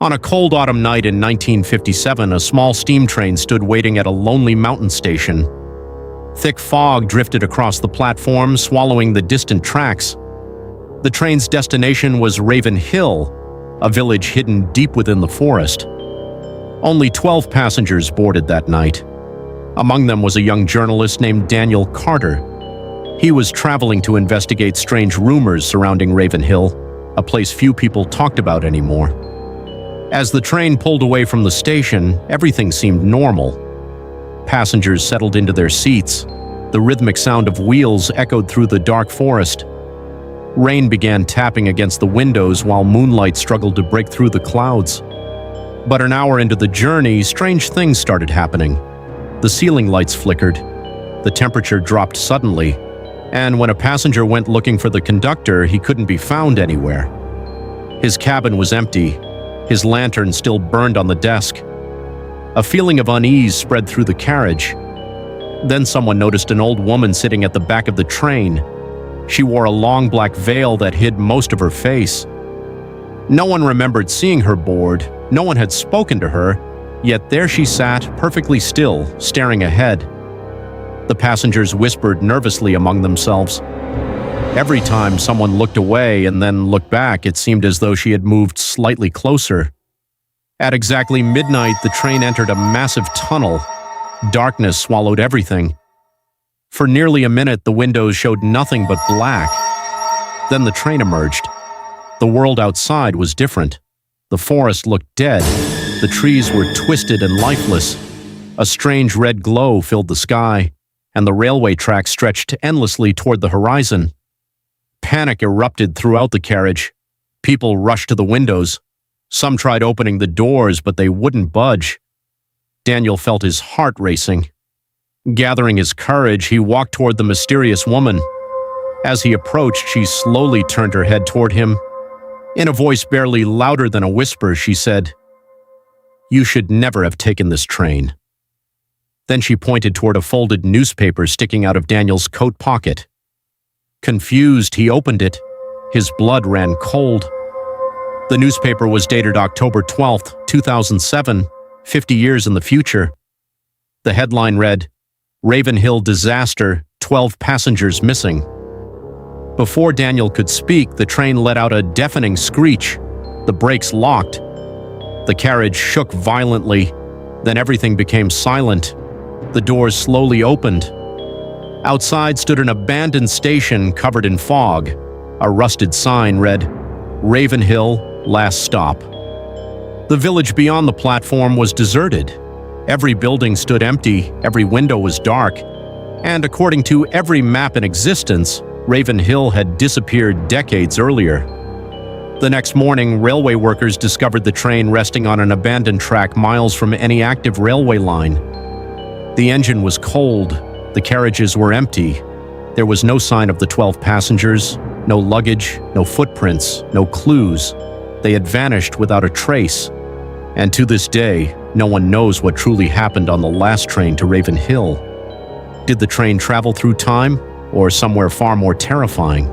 On a cold autumn night in 1957, a small steam train stood waiting at a lonely mountain station. Thick fog drifted across the platform, swallowing the distant tracks. The train's destination was Raven Hill, a village hidden deep within the forest. Only 12 passengers boarded that night. Among them was a young journalist named Daniel Carter. He was traveling to investigate strange rumors surrounding Raven Hill, a place few people talked about anymore. As the train pulled away from the station, everything seemed normal. Passengers settled into their seats. The rhythmic sound of wheels echoed through the dark forest. Rain began tapping against the windows while moonlight struggled to break through the clouds. But an hour into the journey, strange things started happening. The ceiling lights flickered. The temperature dropped suddenly. And when a passenger went looking for the conductor, he couldn't be found anywhere. His cabin was empty. His lantern still burned on the desk. A feeling of unease spread through the carriage. Then someone noticed an old woman sitting at the back of the train. She wore a long black veil that hid most of her face. No one remembered seeing her board. No one had spoken to her, yet there she sat, perfectly still, staring ahead. The passengers whispered nervously among themselves. Every time someone looked away and then looked back, it seemed as though she had moved slightly closer. At exactly midnight, the train entered a massive tunnel. Darkness swallowed everything. For nearly a minute, the windows showed nothing but black. Then the train emerged. The world outside was different. The forest looked dead. The trees were twisted and lifeless. A strange red glow filled the sky, and the railway track stretched endlessly toward the horizon. Panic erupted throughout the carriage. People rushed to the windows. Some tried opening the doors, but they wouldn't budge. Daniel felt his heart racing. Gathering his courage, he walked toward the mysterious woman. As he approached, she slowly turned her head toward him. In a voice barely louder than a whisper, she said, "You should never have taken this train." Then she pointed toward a folded newspaper sticking out of Daniel's coat pocket. Confused, he opened it. His blood ran cold. The newspaper was dated October 12th, 2007, 50 years in the future. The headline read, "Raven Hill Disaster, 12 Passengers Missing." Before Daniel could speak, the train let out a deafening screech. The brakes locked. The carriage shook violently. Then everything became silent. The doors slowly opened. Outside stood an abandoned station covered in fog. A rusted sign read, "Raven Hill, Last Stop." The village beyond the platform was deserted. Every building stood empty, every window was dark, and according to every map in existence, Raven Hill had disappeared decades earlier. The next morning, railway workers discovered the train resting on an abandoned track miles from any active railway line. The engine was cold. The carriages were empty. There was no sign of the 12 passengers, no luggage, no footprints, no clues. They had vanished without a trace. And to this day, no one knows what truly happened on the last train to Raven Hill. Did the train travel through time, or somewhere far more terrifying?